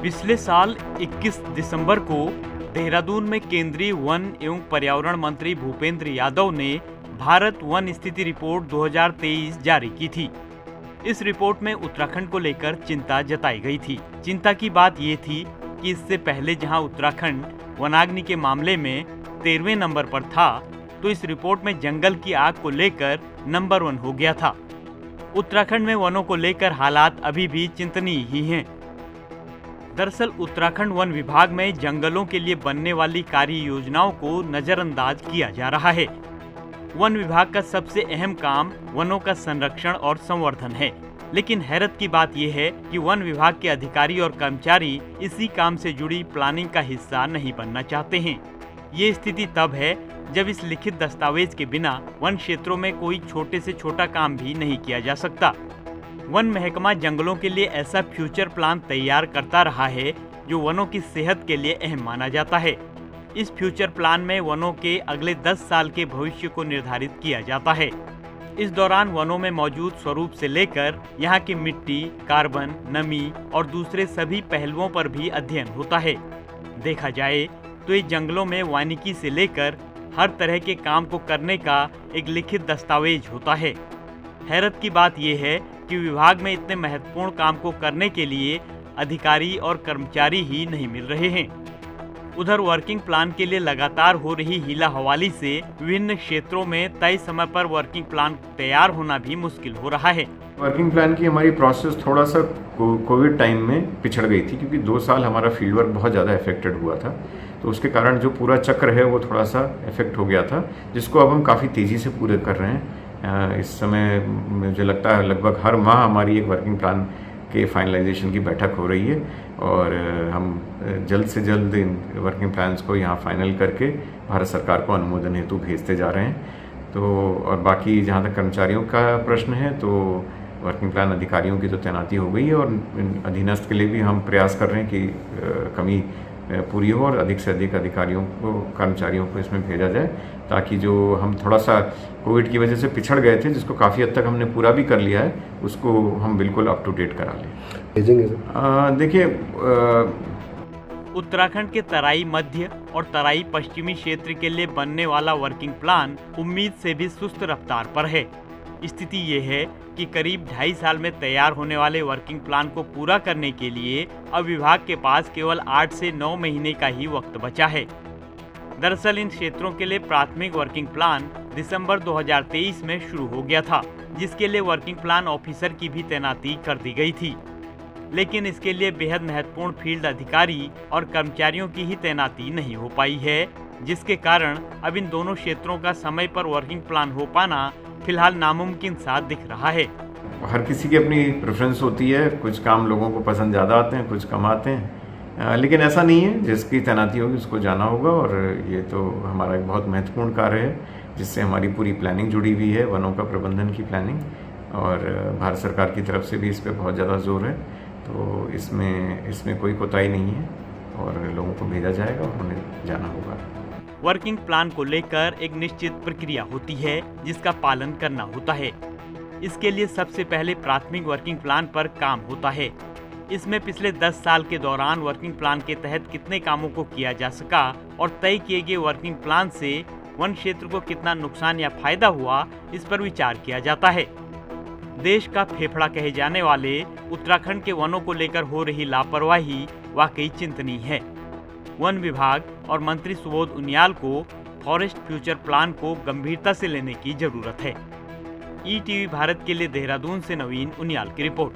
पिछले साल 21 दिसंबर को देहरादून में केंद्रीय वन एवं पर्यावरण मंत्री भूपेंद्र यादव ने भारत वन स्थिति रिपोर्ट 2023 जारी की थी। इस रिपोर्ट में उत्तराखंड को लेकर चिंता जताई गई थी। चिंता की बात ये थी कि इससे पहले जहां उत्तराखंड वनाग्नि के मामले में 13वें नंबर पर था, तो इस रिपोर्ट में जंगल की आग को लेकर नंबर 1 हो गया था। उत्तराखंड में वनों को लेकर हालात अभी भी चिंतनीय ही हैं। दरअसल उत्तराखंड वन विभाग में जंगलों के लिए बनने वाली कार्य योजनाओं को नजरअंदाज किया जा रहा है। वन विभाग का सबसे अहम काम वनों का संरक्षण और संवर्धन है, लेकिन हैरत की बात यह है कि वन विभाग के अधिकारी और कर्मचारी इसी काम से जुड़ी प्लानिंग का हिस्सा नहीं बनना चाहते हैं। ये स्थिति तब है जब इस लिखित दस्तावेज के बिना वन क्षेत्रों में कोई छोटे से छोटा काम भी नहीं किया जा सकता। वन महकमा जंगलों के लिए ऐसा फ्यूचर प्लान तैयार करता रहा है जो वनों की सेहत के लिए अहम माना जाता है। इस फ्यूचर प्लान में वनों के अगले 10 साल के भविष्य को निर्धारित किया जाता है। इस दौरान वनों में मौजूद स्वरूप से लेकर यहाँ की मिट्टी, कार्बन, नमी और दूसरे सभी पहलुओं पर भी अध्ययन होता है। देखा जाए तो ये जंगलों में वानिकी से लेकर हर तरह के काम को करने का एक लिखित दस्तावेज होता है। हैरत की बात यह है कि विभाग में इतने महत्वपूर्ण काम को करने के लिए अधिकारी और कर्मचारी ही नहीं मिल रहे हैं। उधर वर्किंग प्लान के लिए लगातार हो रही हीला हवाली से विभिन्न क्षेत्रों में तय समय पर वर्किंग प्लान तैयार होना भी मुश्किल हो रहा है। वर्किंग प्लान की हमारी प्रोसेस थोड़ा सा कोविड टाइम में पिछड़ गई थी, क्योंकि 2 साल हमारा फील्ड वर्क बहुत ज़्यादा इफेक्टेड हुआ था, तो उसके कारण जो पूरा चक्र है वो थोड़ा सा इफेक्ट हो गया था, जिसको अब हम काफ़ी तेज़ी से पूरे कर रहे हैं। इस समय मुझे लगता है लगभग हर माह हमारी एक वर्किंग प्लान के फाइनलाइजेशन की बैठक हो रही है और हम जल्द से जल्द इन वर्किंग प्लान्स को यहाँ फाइनल करके भारत सरकार को अनुमोदन हेतु भेजते जा रहे हैं। तो और बाकी जहाँ तक कर्मचारियों का प्रश्न है, तो वर्किंग प्लान अधिकारियों की तो तैनाती हो गई है और अधीनस्थ के लिए भी हम प्रयास कर रहे हैं कि कमी पूरी हो और अधिक से अधिक अधिकारियों को, कर्मचारियों को इसमें भेजा जाए, ताकि जो हम थोड़ा सा कोविड की वजह से पिछड़ गए थे, जिसको काफ़ी हद तक हमने पूरा भी कर लिया है, उसको हम बिल्कुल अप टू डेट करा लें। देखिए, उत्तराखंड के तराई मध्य और तराई पश्चिमी क्षेत्र के लिए बनने वाला वर्किंग प्लान उम्मीद से भी सुस्त रफ्तार पर है। स्थिति ये है कि करीब 2.5 साल में तैयार होने वाले वर्किंग प्लान को पूरा करने के लिए अब विभाग के पास केवल 8 से 9 महीने का ही वक्त बचा है। दरअसल इन क्षेत्रों के लिए प्राथमिक वर्किंग प्लान दिसंबर 2023 में शुरू हो गया था, जिसके लिए वर्किंग प्लान ऑफिसर की भी तैनाती कर दी गई थी, लेकिन इसके लिए बेहद महत्वपूर्ण फील्ड अधिकारी और कर्मचारियों की ही तैनाती नहीं हो पाई है, जिसके कारण अब इन दोनों क्षेत्रों का समय पर वर्किंग प्लान हो पाना फिलहाल नामुमकिन सा दिख रहा है। हर किसी की अपनी प्रेफरेंस होती है, कुछ काम लोगों को पसंद ज़्यादा आते हैं, कुछ कम आते हैं, लेकिन ऐसा नहीं है। जिसकी तैनाती होगी उसको जाना होगा और ये तो हमारा एक बहुत महत्वपूर्ण कार्य है, जिससे हमारी पूरी प्लानिंग जुड़ी हुई है, वनों का प्रबंधन की प्लानिंग, और भारत सरकार की तरफ से भी इस पर बहुत ज़्यादा जोर है। तो इसमें कोई कोताही नहीं है और लोगों को भेजा जाएगा और उन्हें जाना होगा। वर्किंग प्लान को लेकर एक निश्चित प्रक्रिया होती है जिसका पालन करना होता है। इसके लिए सबसे पहले प्राथमिक वर्किंग प्लान पर काम होता है। इसमें पिछले 10 साल के दौरान वर्किंग प्लान के तहत कितने कामों को किया जा सका और तय किए गए वर्किंग प्लान से वन क्षेत्र को कितना नुकसान या फायदा हुआ, इस पर विचार किया जाता है। देश का फेफड़ा कहे जाने वाले उत्तराखंड के वनों को लेकर हो रही लापरवाही वाकई चिंतनीय है। वन विभाग और मंत्री सुबोध उनियाल को फॉरेस्ट फ्यूचर प्लान को गंभीरता से लेने की जरूरत है। ईटीवी भारत के लिए देहरादून से नवीन उनियाल की रिपोर्ट।